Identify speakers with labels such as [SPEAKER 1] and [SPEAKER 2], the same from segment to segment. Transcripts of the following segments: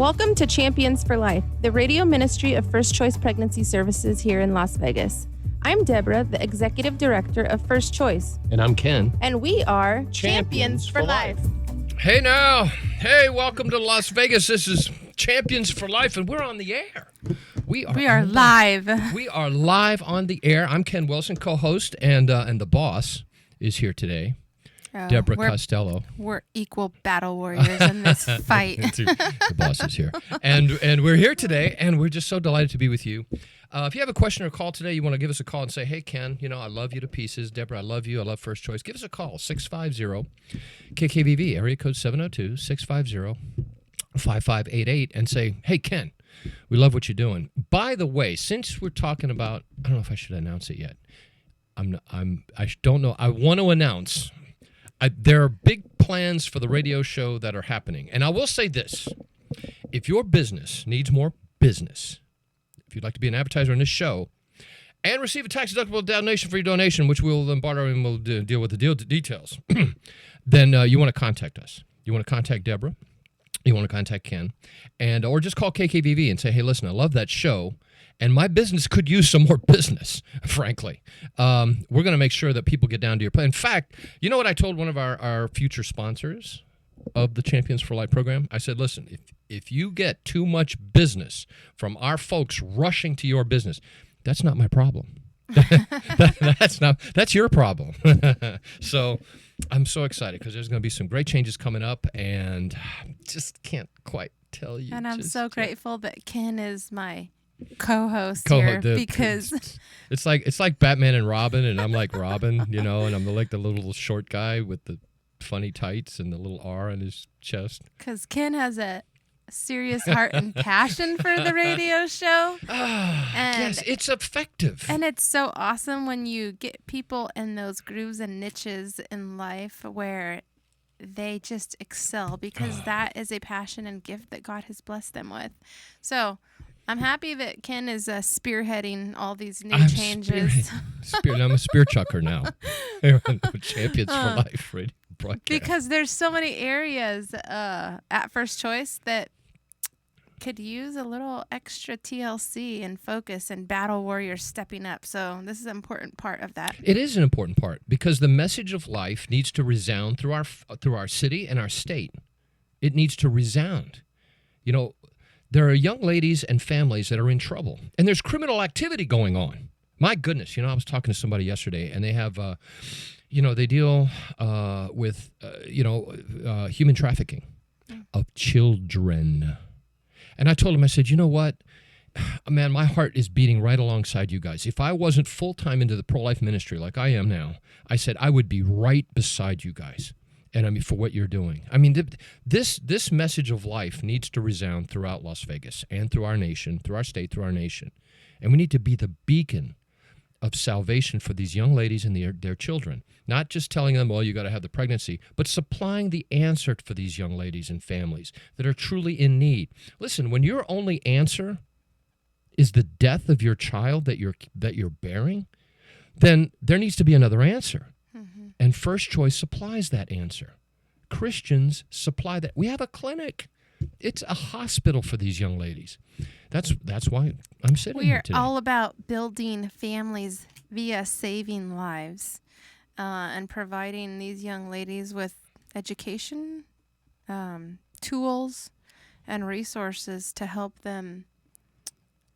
[SPEAKER 1] Welcome to Champions for Life, the radio ministry of First Choice Pregnancy Services here in Las Vegas. I'm Deborah, the Executive Director of First Choice.
[SPEAKER 2] And I'm Ken.
[SPEAKER 1] And we are Champions for Life.
[SPEAKER 2] Hey now. Hey, welcome to Las Vegas. This is Champions for Life, and we're on the air.
[SPEAKER 1] We are live.
[SPEAKER 2] We are live on the air. I'm Ken Wilson, co-host, and the boss is here today. Deborah Costello.
[SPEAKER 1] We're equal battle warriors in this fight.
[SPEAKER 2] The boss is here. And we're here today, and we're just so delighted to be with you. If you have a question or call today, you want to give us a call and say, hey, Ken, I love you to pieces. Deborah, I love you. I love First Choice. Give us a call, 650-KKVV, area code 702-650-5588, and say, hey, Ken, we love what you're doing. By the way, since we're talking about, I don't know if I should announce it yet. I don't know. I want to announce there are big plans for the radio show that are happening. And I will say this. If your business needs more business, if you'd like to be an advertiser on this show and receive a tax-deductible donation for your donation, which we'll then barter and we'll deal with the details, then you want to contact us. You want to contact Deborah. You want to contact Ken. Or just call KKVV and say, hey, listen, I love that show. And my business could use some more business, frankly. We're going to make sure that people get down to your place. In fact, you know what I told one of our future sponsors of the Champions for Life program? I said, listen, if you get too much business from our folks rushing to your business, that's not my problem. That's your problem. So I'm so excited because there's going to be some great changes coming up, and just can't quite tell you.
[SPEAKER 1] And I'm so grateful that Ken is my co-host here because
[SPEAKER 2] it's like Batman and Robin, and I'm like Robin, and I'm like the little short guy with the funny tights and the little R on his chest.
[SPEAKER 1] Because Ken has a serious heart and passion for the radio show.
[SPEAKER 2] Yes, it's effective.
[SPEAKER 1] And it's so awesome when you get people in those grooves and niches in life where they just excel because that is a passion and gift that God has blessed them with. So I'm happy that Ken is spearheading all these new changes.
[SPEAKER 2] I'm a spear chucker now. Champions for Life radio broadcast.
[SPEAKER 1] Because there's so many areas at First Choice that could use a little extra TLC and focus and battle warriors stepping up. So this is an important part of that.
[SPEAKER 2] It is an important part because the message of life needs to resound through our city and our state. It needs to resound. There are young ladies and families that are in trouble, and there's criminal activity going on. My goodness, I was talking to somebody yesterday, and they have, they deal with, human trafficking of children. And I told him, I said, you know what, man, my heart is beating right alongside you guys. If I wasn't full-time into the pro-life ministry like I am now, I said I would be right beside you guys. And for what you're doing. This message of life needs to resound throughout Las Vegas and through our nation, through our state, through our nation. And we need to be the beacon of salvation for these young ladies and their children. Not just telling them, well, you got to have the pregnancy, but supplying the answer for these young ladies and families that are truly in need. Listen, when your only answer is the death of your child that you're bearing, then there needs to be another answer. And First Choice supplies that answer. Christians supply that. We have a clinic. It's a hospital for these young ladies. That's why I'm sitting here today.
[SPEAKER 1] We are all about building families via saving lives and providing these young ladies with education, tools, and resources to help them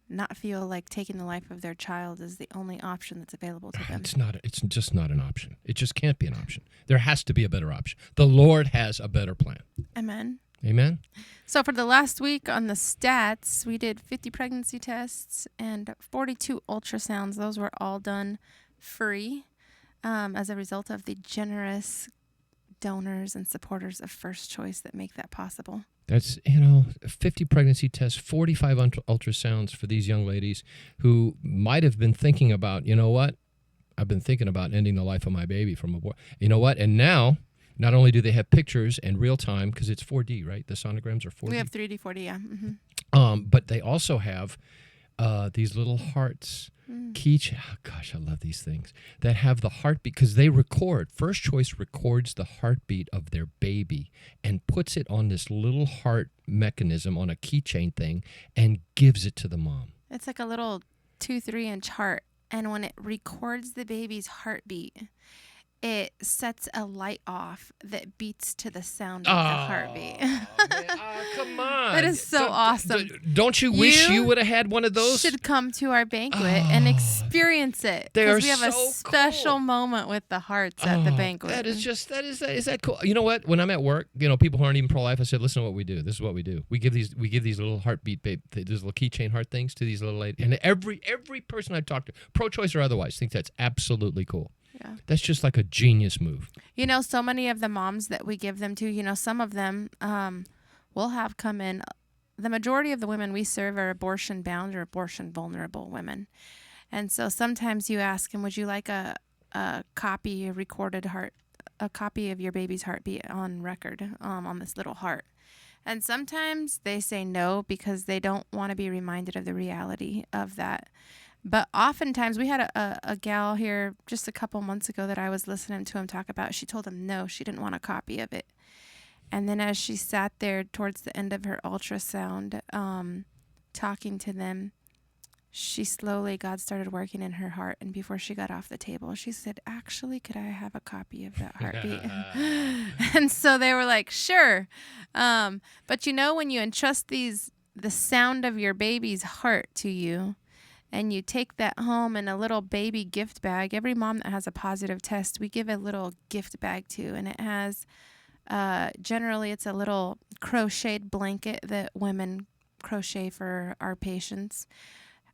[SPEAKER 1] not feel like taking the life of their child is the only option that's available to them.
[SPEAKER 2] It's just not an option. It just can't be an option. There has to be a better option. The Lord has a better plan.
[SPEAKER 1] Amen.
[SPEAKER 2] Amen.
[SPEAKER 1] So for the last week on the stats, we did 50 pregnancy tests and 42 ultrasounds. Those were all done free as a result of the generous donors and supporters of First Choice that make that possible.
[SPEAKER 2] That's, 50 pregnancy tests, 45 ultrasounds for these young ladies who might have been thinking about, you know what? I've been thinking about ending the life of my baby from a boy. You know what? And now, not only do they have pictures and real time, because it's 4D, right? The sonograms are 4D.
[SPEAKER 1] We have 3D, 4D, yeah. Mm-hmm.
[SPEAKER 2] But they also have these little hearts.
[SPEAKER 1] Mm.
[SPEAKER 2] Oh gosh, I love these things that have the heartbeat because they record. First Choice records the heartbeat of their baby and puts it on this little heart mechanism on a keychain thing and gives it to the mom.
[SPEAKER 1] It's like a little 2-3 inch heart. And when it records the baby's heartbeat, it sets a light off that beats to the sound of the heartbeat.
[SPEAKER 2] Man. Come on.
[SPEAKER 1] That is so awesome.
[SPEAKER 2] Don't you wish you would have had one of those?
[SPEAKER 1] Should come to our banquet and experience it.
[SPEAKER 2] They are
[SPEAKER 1] Because we have a
[SPEAKER 2] so
[SPEAKER 1] special
[SPEAKER 2] cool.
[SPEAKER 1] moment with the hearts at the banquet.
[SPEAKER 2] That is that cool? You know what? When I'm at work, people who aren't even pro-life, I said, listen to what we do. This is what we do. We give these little heartbeat, these little keychain heart things to these little ladies. And every person I talk to, pro-choice or otherwise, thinks that's absolutely cool.
[SPEAKER 1] Yeah.
[SPEAKER 2] That's just like a genius move.
[SPEAKER 1] So many of the moms that we give them to, some of them will have come in. The majority of the women we serve are abortion bound or abortion vulnerable women. And so sometimes you ask them, would you like a copy, a copy of your baby's heartbeat on record on this little heart? And sometimes they say no because they don't want to be reminded of the reality of that. But oftentimes, we had a gal here just a couple months ago that I was listening to him talk about. She told him no, she didn't want a copy of it. And then as she sat there towards the end of her ultrasound, talking to them, God started working in her heart. And before she got off the table, she said, actually, could I have a copy of that heartbeat? And so they were like, sure. But when you entrust the sound of your baby's heart to you, and you take that home in a little baby gift bag. Every mom that has a positive test, we give a little gift bag to. And it has, generally, it's a little crocheted blanket that women crochet for our patients.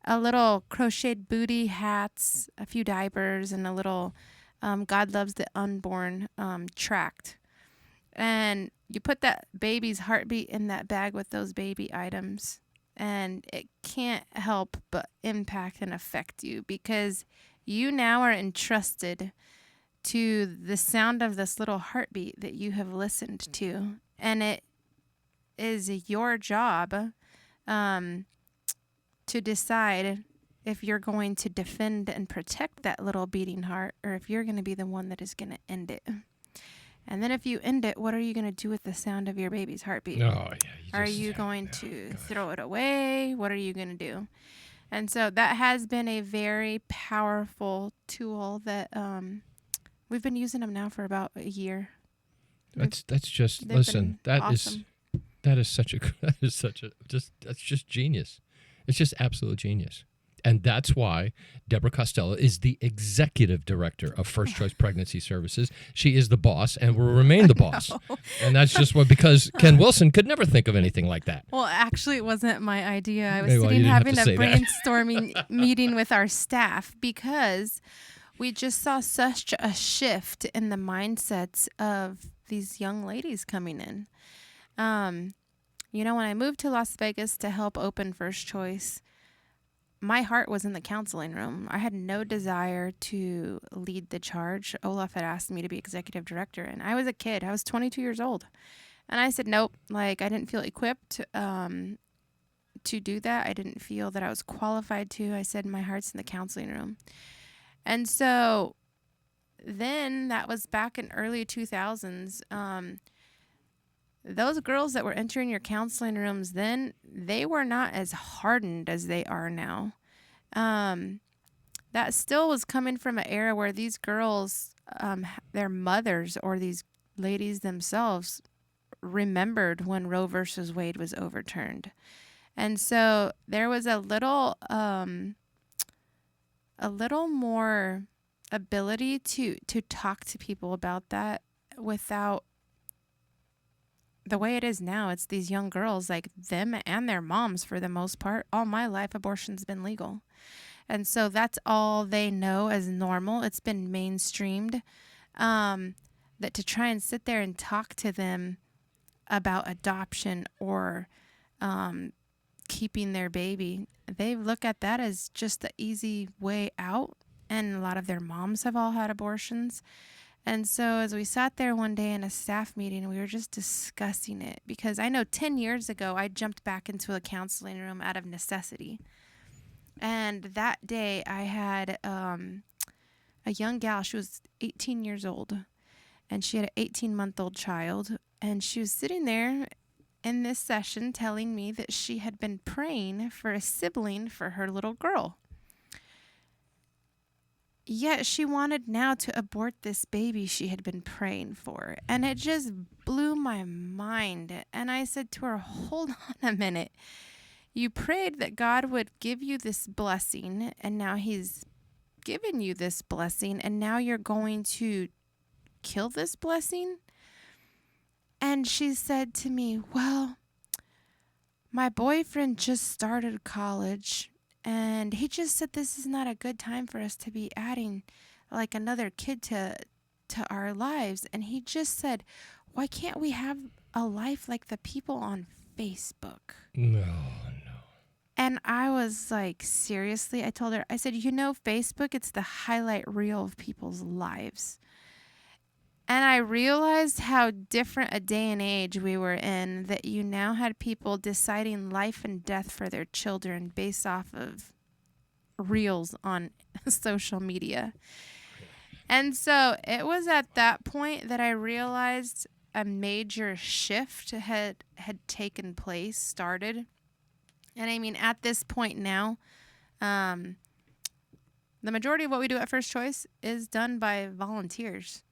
[SPEAKER 1] A little crocheted booty, hats, a few diapers, and a little God Loves the Unborn tract. And you put that baby's heartbeat in that bag with those baby items. And it can't help but impact and affect you because you now are entrusted to the sound of this little heartbeat that you have listened to. And it is your job to decide if you're going to defend and protect that little beating heart or if you're going to be the one that is going to end it. And then if you end it, what are you going to do with the sound of your baby's heartbeat?
[SPEAKER 2] Oh, yeah.
[SPEAKER 1] Are you going to throw it away? What are you going to do? And so that has been a very powerful tool that we've been using them now for about a year.
[SPEAKER 2] That's just awesome. That's just genius. It's just absolute genius. And that's why Deborah Costello is the executive director of First Choice Pregnancy Services. She is the boss and will remain the boss. And that's just because Ken Wilson could never think of anything like that.
[SPEAKER 1] Well, actually, it wasn't my idea. I was sitting having a brainstorming meeting with our staff because we just saw such a shift in the mindsets of these young ladies coming in. When I moved to Las Vegas to help open First Choice, my heart was in the counseling room. I had no desire to lead the charge. Olaf had asked me to be executive director, and I was a kid. I was 22 years old. And I said, nope, I didn't feel equipped to do that. I didn't feel that I was qualified to. I said, my heart's in the counseling room. And so then that was back in early 2000s. Those girls that were entering your counseling rooms then, they were not as hardened as they are now. That still was coming from an era where these girls, their mothers or these ladies themselves remembered when Roe versus Wade was overturned. And so there was a little more ability to talk to people about that without the way it is now. It's these young girls, like them and their moms for the most part. All my life, abortion's been legal. And so that's all they know as normal. It's been mainstreamed. That to try and sit there and talk to them about adoption or keeping their baby, they look at that as just the easy way out. And a lot of their moms have all had abortions. And so as we sat there one day in a staff meeting, we were just discussing it because I know 10 years ago, I jumped back into a counseling room out of necessity. And that day I had a young gal. She was 18 years old, and she had an 18-month-old child. And she was sitting there in this session telling me that she had been praying for a sibling for her little girl. Yet she wanted now to abort this baby she had been praying for. And it just blew my mind. And I said to her, hold on a minute. You prayed that God would give you this blessing, and now He's given you this blessing, and now you're going to kill this blessing? And she said to me, well, my boyfriend just started college, and he just said this is not a good time for us to be adding like another kid to our lives. And he just said, why can't we have a life like the people on Facebook?
[SPEAKER 2] No.
[SPEAKER 1] And I was like, seriously? I told her, I said, Facebook, it's the highlight reel of people's lives. And I realized how different a day and age we were in, that you now had people deciding life and death for their children based off of reels on social media. And so it was at that point that I realized a major shift had taken place, started. And I mean, at this point now, the majority of what we do at First Choice is done by volunteers.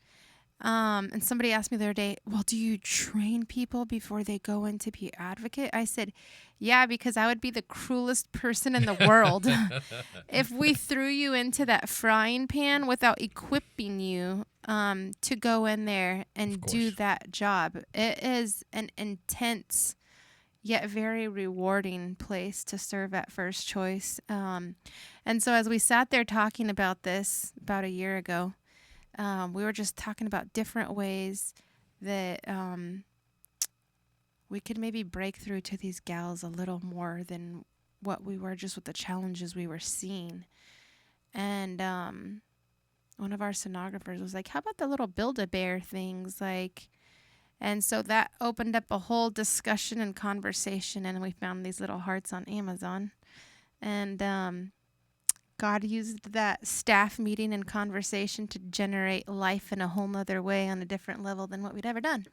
[SPEAKER 1] And somebody asked me the other day, well, do you train people before they go in to be advocate? I said, yeah, because I would be the cruelest person in the world if we threw you into that frying pan without equipping you to go in there and do that job. It is an intense yet very rewarding place to serve at First Choice. And so as we sat there talking about this about a year ago, we were just talking about different ways that we could maybe break through to these gals a little more than what we were just with the challenges we were seeing. And one of our sonographers was like, how about the little Build-A-Bear things? And so that opened up a whole discussion and conversation, and we found these little hearts on Amazon. And God used that staff meeting and conversation to generate life in a whole nother way on a different level than what we'd ever done.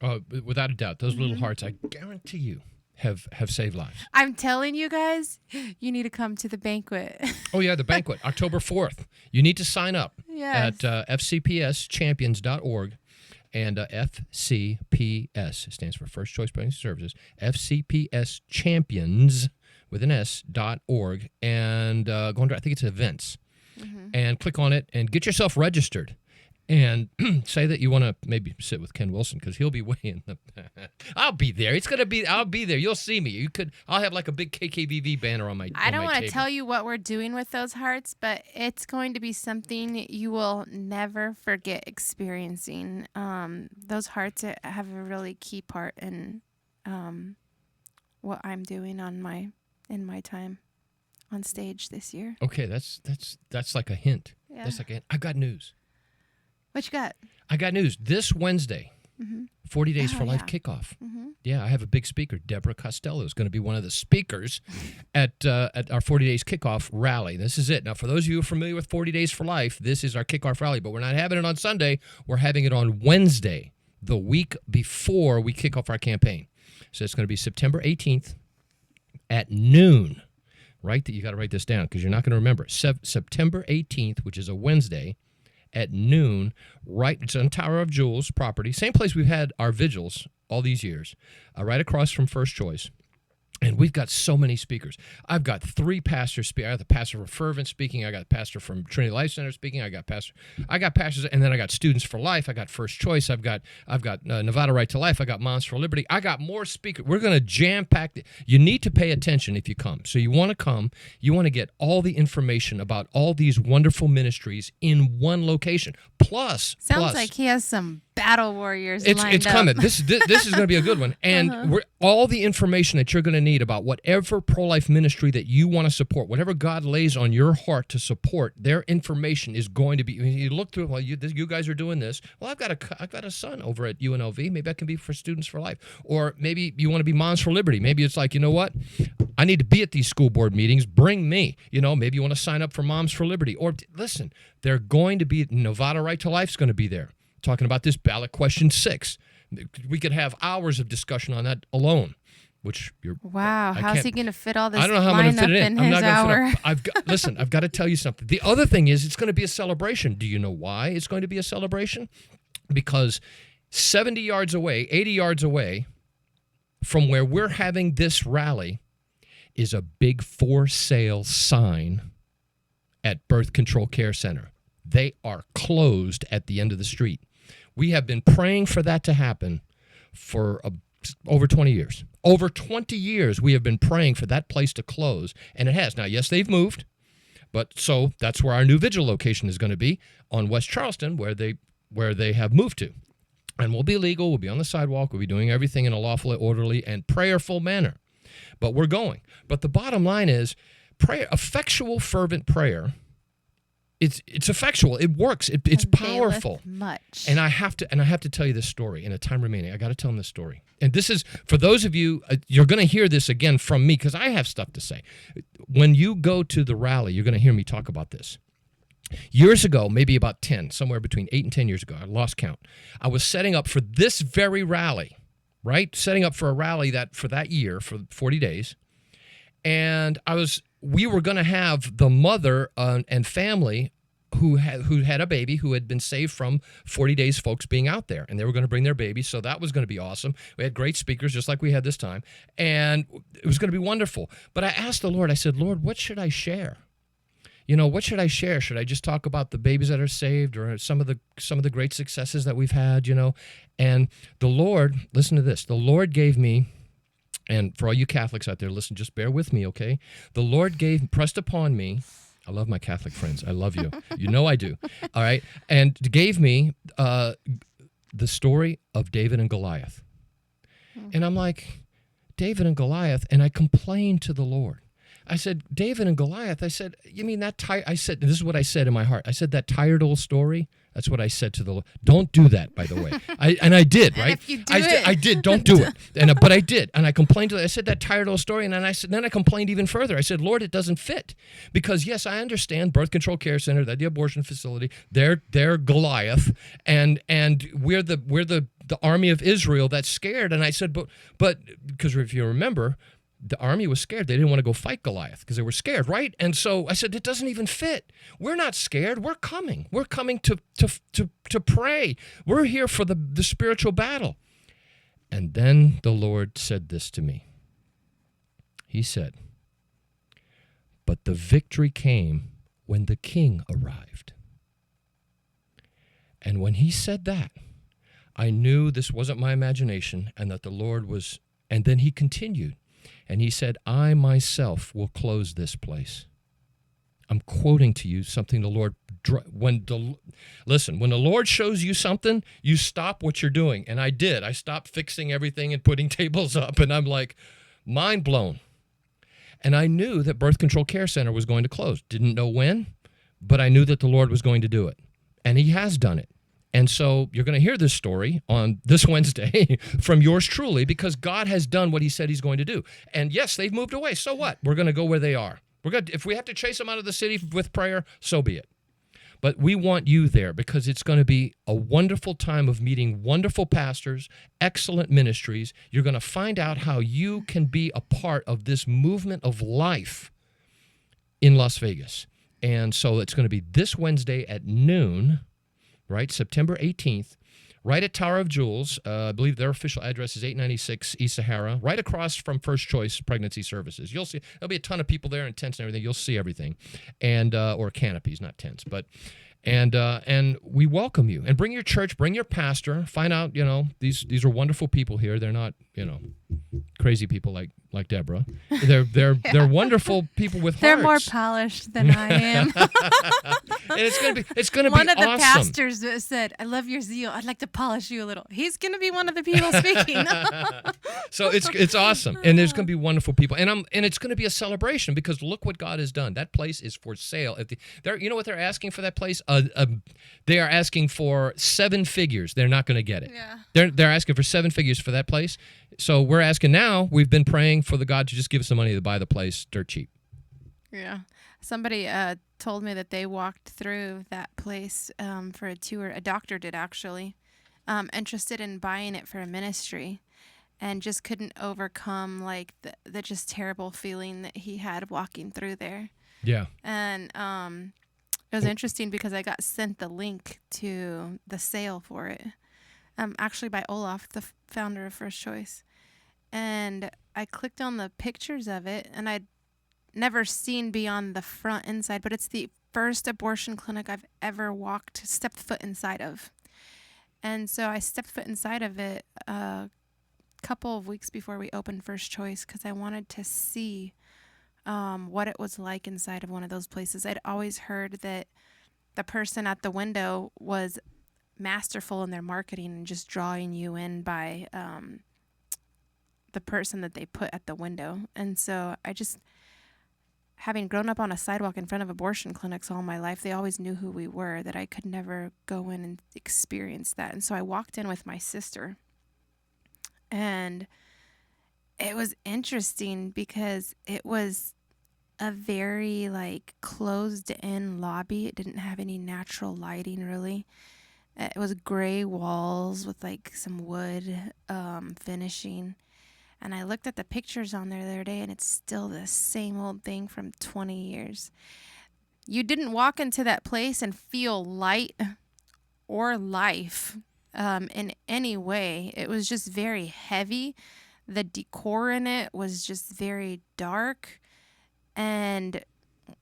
[SPEAKER 2] Without a doubt, those little hearts, I guarantee you, have saved lives.
[SPEAKER 1] I'm telling you guys, you need to come to the banquet.
[SPEAKER 2] Oh, yeah, the banquet, October 4th. You need to sign up at fcpschampions.org. And FCPS stands for First Choice Pregnancy Services, FCPS Champions with an S.org, and go under, I think it's events, and click on it and get yourself registered. And say that you want to maybe sit with Ken Wilson, because he'll be way in the I'll be there. I'll be there. You'll see me. I'll have like a big KKVV banner on my
[SPEAKER 1] I don't want
[SPEAKER 2] to
[SPEAKER 1] tell you what we're doing with those hearts, but it's going to be something you will never forget experiencing. Those hearts have a really key part in what I'm doing in my time on stage this year.
[SPEAKER 2] Okay, that's like a hint.
[SPEAKER 1] Yeah.
[SPEAKER 2] That's like a hint. I got news.
[SPEAKER 1] What you got?
[SPEAKER 2] I got news. This Wednesday, 40 Days for Life kickoff. Yeah, I have a big speaker. Deborah Costello is going to be one of the speakers at our 40 Days kickoff rally. This is it. Now, for those of you who are familiar with 40 Days for Life, this is our kickoff rally, but we're not having it on Sunday. We're having it on Wednesday, the week before we kick off our campaign. So it's going to be September 18th at noon. Right? You got to write this down because you're not going to remember. September 18th, which is a Wednesday, at noon, right, it's on Tower of Jewels property, same place we've had our vigils all these years, right across from First Choice. And we've got so many speakers. I've got 3 pastors speaking. I got the pastor from Fervent speaking. I got the pastor from Trinity Life Center speaking. I got pastors, and then I got Students for Life. I got First Choice. I've got Nevada Right to Life. I got Moms for Liberty. I got more speakers. We're going to jam pack it. You need to pay attention if you come. So you want to come. You want to get all the information about all these wonderful ministries in one location. Sounds
[SPEAKER 1] like he has some battle warriors
[SPEAKER 2] It's
[SPEAKER 1] lined
[SPEAKER 2] coming.
[SPEAKER 1] up.
[SPEAKER 2] This is going to be a good one. And all the information that you're going to need about whatever pro-life ministry that you want to support, whatever God lays on your heart to support, their information is going to be. You look through. Well, you guys are doing this. Well, I've got a son over at UNLV. Maybe I can be for Students for Life, or maybe you want to be Moms for Liberty. Maybe it's like, you know what, I need to be at these school board meetings. Bring me. Maybe you want to sign up for Moms for Liberty. Or listen, they're going to be Nevada Right to Life's going to be there, talking about this ballot question 6. We could have hours of discussion on that alone, which you're...
[SPEAKER 1] Wow, how's he going to fit all this
[SPEAKER 2] I don't know how I'm going to fit it
[SPEAKER 1] in
[SPEAKER 2] I'm
[SPEAKER 1] his
[SPEAKER 2] not
[SPEAKER 1] hour?
[SPEAKER 2] Listen, I've got to tell you something. The other thing is it's going to be a celebration. Do you know why it's going to be a celebration? Because 70 yards away, 80 yards away from where we're having this rally is a big for sale sign at Birth Control Care Center. They are closed at the end of the street. We have been praying for that to happen for over 20 years. Over 20 years, we have been praying for that place to close, and it has. Now, yes, they've moved, but so that's where our new vigil location is going to be, on West Charleston, where they have moved to. And we'll be legal, we'll be on the sidewalk, we'll be doing everything in a lawful, orderly, and prayerful manner. But we're going. But the bottom line is, prayer, effectual, fervent prayer, it's effectual. It works. It's powerful.
[SPEAKER 1] Much.
[SPEAKER 2] And I have to tell you this story in a time remaining. I got to tell them this story. And this is for those of you. You're going to hear this again from me because I have stuff to say. When you go to the rally, you're going to hear me talk about this. Years ago, maybe about 10, somewhere between 8 and 10 years ago, I lost count. I was setting up for this very rally, right? Setting up for a rally for that year for 40 days, and we were going to have the mother and family who had a baby who had been saved from 40 Days folks being out there, and they were going to bring their baby, so that was going to be awesome. We had great speakers, just like we had this time, and it was going to be wonderful. But I asked the Lord, I said, Lord, what should I share? What should I share? Should I just talk about the babies that are saved or some of the great successes that we've had, And the Lord, listen to this, the Lord gave me, and for all you Catholics out there, listen, just bear with me, okay? The Lord pressed upon me, I love my Catholic friends, I love you. You know I do, all right? And gave me the story of David and Goliath. And I'm like, David and Goliath, and I complained to the Lord. I said, David and Goliath, I said, you mean that I said, this is what I said in my heart. I said, that tired old story, that's what I said to the Lord. Don't do that, by the way. I did, right?
[SPEAKER 1] And if you do it.
[SPEAKER 2] I did, don't do it. But I did. And I complained to I said that tired old story, and then I complained even further. I said, Lord, it doesn't fit. Because, yes, I understand Birth Control Care Center, that the abortion facility, they're Goliath, and we're the army of Israel that's scared. And I said, but because if you remember, the army was scared. They didn't want to go fight Goliath because they were scared, right? And so I said, it doesn't even fit. We're not scared. We're coming. We're coming to pray. We're here for the spiritual battle. And then the Lord said this to me. He said, but the victory came when the king arrived. And when he said that, I knew this wasn't my imagination and that the Lord was, and then he continued. And he said, I myself will close this place. I'm quoting to you something the Lord, listen, when the Lord shows you something, you stop what you're doing. And I did. I stopped fixing everything and putting tables up. And I'm like, mind blown. And I knew that Birth Control Care Center was going to close. Didn't know when, but I knew that the Lord was going to do it. And he has done it. And so you're going to hear this story on this Wednesday from yours truly because God has done what he said he's going to do. And yes, they've moved away. So what? We're going to go where they are. If we have to chase them out of the city with prayer, so be it. But we want you there because it's going to be a wonderful time of meeting wonderful pastors, excellent ministries. You're going to find out how you can be a part of this movement of life in Las Vegas. And so it's going to be this Wednesday at noon, right, September 18th, right at Tower of Jewels. I believe their official address is 896 East Sahara, right across from First Choice Pregnancy Services. You'll see, there'll be a ton of people there and tents and everything. You'll see everything, and or canopies, not tents, but and we welcome you. And bring your church, bring your pastor. Find out, these are wonderful people here. They're not, crazy people like like Deborah. They're wonderful people with
[SPEAKER 1] They're more
[SPEAKER 2] hearts.
[SPEAKER 1] polished than I am.
[SPEAKER 2] And it's gonna be
[SPEAKER 1] One of the
[SPEAKER 2] awesome.
[SPEAKER 1] pastors said, "I love your zeal. I'd like to polish you a little." He's going to be one of the people speaking.
[SPEAKER 2] So it's awesome, and there's going to be wonderful people, and it's going to be a celebration because look what God has done. That place is for sale. You know what they're asking for that place? They are asking for 7 figures. They're not going to get it.
[SPEAKER 1] Yeah.
[SPEAKER 2] They're asking for 7 figures for that place. So we're asking now. We've been praying for the God to just give us the money to buy the place dirt cheap.
[SPEAKER 1] Yeah. Somebody told me that they walked through that place for a tour. A doctor did, actually, interested in buying it for a ministry, and just couldn't overcome like the just terrible feeling that he had walking through there.
[SPEAKER 2] Yeah.
[SPEAKER 1] And it was interesting because I got sent the link to the sale for it, actually by Olaf, the founder of First Choice. And I clicked on the pictures of it, and I'd never seen beyond the front inside, but it's the first abortion clinic I've ever stepped foot inside of. And so I stepped foot inside of it a couple of weeks before we opened First Choice because I wanted to see what it was like inside of one of those places. I'd always heard that the person at the window was masterful in their marketing and just drawing you in by the person that they put at the window. And so I just, having grown up on a sidewalk in front of abortion clinics all my life, they always knew who we were, that I could never go in and experience that. And so I walked in with my sister, and it was interesting because it was a very like closed in lobby. It didn't have any natural lighting really. It was gray walls with like some wood finishing. And I looked at the pictures on there the other day, and it's still the same old thing from 20 years. You didn't walk into that place and feel light or life in any way. It was just very heavy. The decor in it was just very dark. And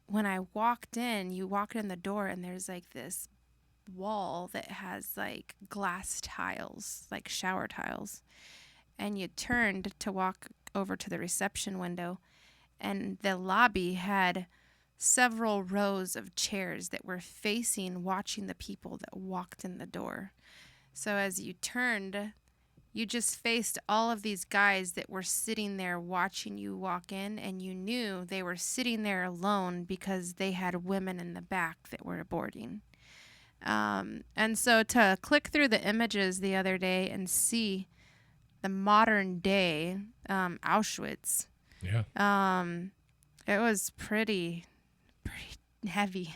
[SPEAKER 1] when I walked in, you walk in the door, and there's like this wall that has like glass tiles, like shower tiles. And you turned to walk over to the reception window, and the lobby had several rows of chairs that were facing, watching the people that walked in the door. So as you turned, you just faced all of these guys that were sitting there watching you walk in, and you knew they were sitting there alone because they had women in the back that were aborting. And so to click through the images the other day and see the modern day Auschwitz.
[SPEAKER 2] Yeah.
[SPEAKER 1] It was pretty heavy.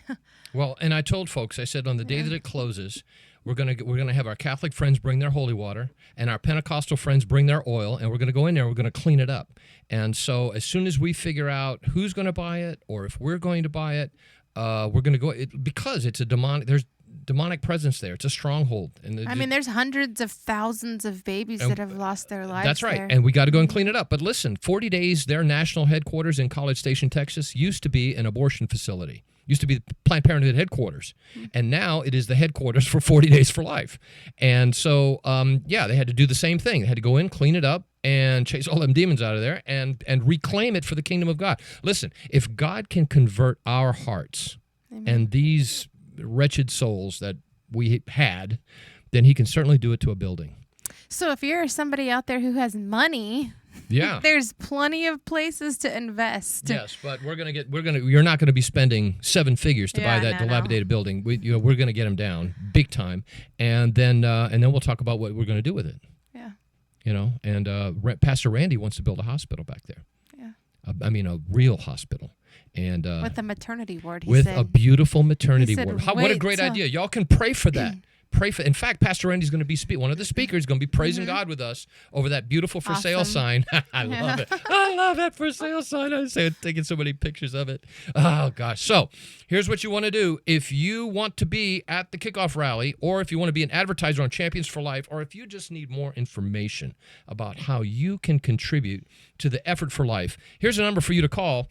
[SPEAKER 2] Well, and I told folks, I said on the day that it closes, we're gonna have our Catholic friends bring their holy water, and our Pentecostal friends bring their oil, and we're gonna go in there. We're gonna clean it up. And so as soon as we figure out who's gonna buy it or if we're going to buy it, we're gonna go because it's a demonic. There's demonic presence there. It's a stronghold. And
[SPEAKER 1] I mean, there's hundreds of thousands of babies that have lost their lives.
[SPEAKER 2] That's right.
[SPEAKER 1] there.
[SPEAKER 2] And we got to go and clean it up. But listen, 40 Days, their national headquarters in College Station, Texas, used to be an abortion facility. Used to be the Planned Parenthood headquarters. And now it is the headquarters for 40 Days for Life. And so, they had to do the same thing. They had to go in, clean it up, and chase all them demons out of there and reclaim it for the kingdom of God. Listen, if God can convert our hearts and these wretched souls that we had, then he can certainly do it to a building.
[SPEAKER 1] So if you're somebody out there who has money, there's plenty of places to invest.
[SPEAKER 2] Yes, but you're not going to be spending 7 figures to buy that dilapidated building. We're going to get them down big time, and then we'll talk about what we're going to do with it.
[SPEAKER 1] Yeah.
[SPEAKER 2] And Pastor Randy wants to build a hospital back there.
[SPEAKER 1] Yeah.
[SPEAKER 2] A real hospital. And
[SPEAKER 1] with a maternity ward, he
[SPEAKER 2] with
[SPEAKER 1] said.
[SPEAKER 2] A beautiful maternity
[SPEAKER 1] He said,
[SPEAKER 2] ward. What a great idea. Y'all can pray for that. In fact, Pastor Randy's going to be one of the speakers going to be praising God with us over that beautiful for sale sign. I love it. I love that for sale sign. I was taking so many pictures of it. Oh, gosh. So here's what you want to do. If you want to be at the kickoff rally, or if you want to be an advertiser on Champions for Life, or if you just need more information about how you can contribute to the effort for life, here's a number for you to call.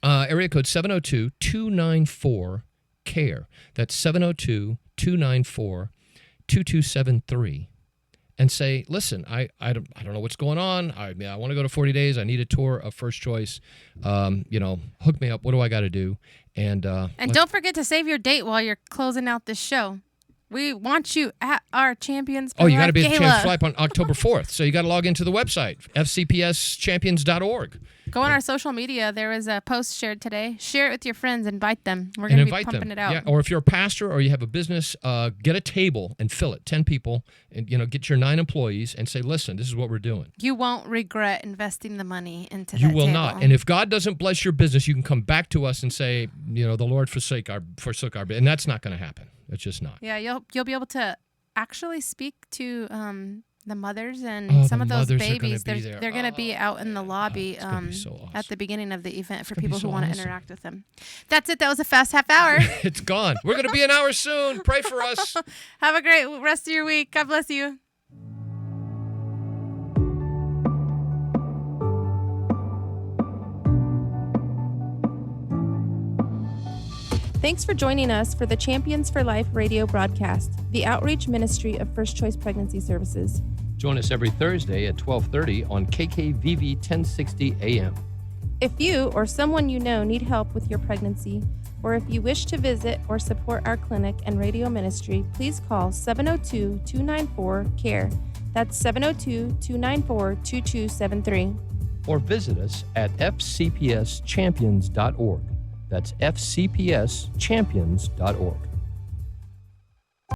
[SPEAKER 2] Area code 702-294-CARE. That's 702-294-2273. and say, listen, I don't know what's going on. I want to go to 40 days. I need a tour of First Choice. Hook me up. What do I got to do? And
[SPEAKER 1] don't forget to save your date while you're closing out this show. We want you at our Champions for
[SPEAKER 2] you got
[SPEAKER 1] Life
[SPEAKER 2] to be at
[SPEAKER 1] Gala.
[SPEAKER 2] Champions for Life on October 4th. So you got to log into the website, fcpschampions.org.
[SPEAKER 1] Go on our social media. There was a post shared today. Share it with your friends. Invite them. We're going to be pumping it out.
[SPEAKER 2] Yeah, or if you're a pastor or you have a business, get a table and fill it. 10 people, and get your 9 employees and say, listen, this is what we're doing.
[SPEAKER 1] You won't regret investing the money into that
[SPEAKER 2] You will
[SPEAKER 1] table.
[SPEAKER 2] not. And if God doesn't bless your business, you can come back to us and say, the Lord forsook our business. And that's not going to happen. It's just not.
[SPEAKER 1] Yeah, you'll be able to actually speak to the mothers and some of those babies. They're going to be out in the lobby
[SPEAKER 2] so awesome.
[SPEAKER 1] at the beginning of the event for people who want to interact with them. That's it. That was a fast half hour.
[SPEAKER 2] It's gone. We're going to be an hour soon. Pray for us.
[SPEAKER 1] Have a great rest of your week. God bless you. Thanks for joining us for the Champions for Life radio broadcast, the outreach ministry of First Choice Pregnancy Services.
[SPEAKER 2] Join us every Thursday at 12:30 on KKVV 1060 AM.
[SPEAKER 1] If you or someone you know need help with your pregnancy, or if you wish to visit or support our clinic and radio ministry, please call 702-294-CARE. That's 702-294-2273.
[SPEAKER 2] Or visit us at fcpschampions.org. That's fcpschampions.org.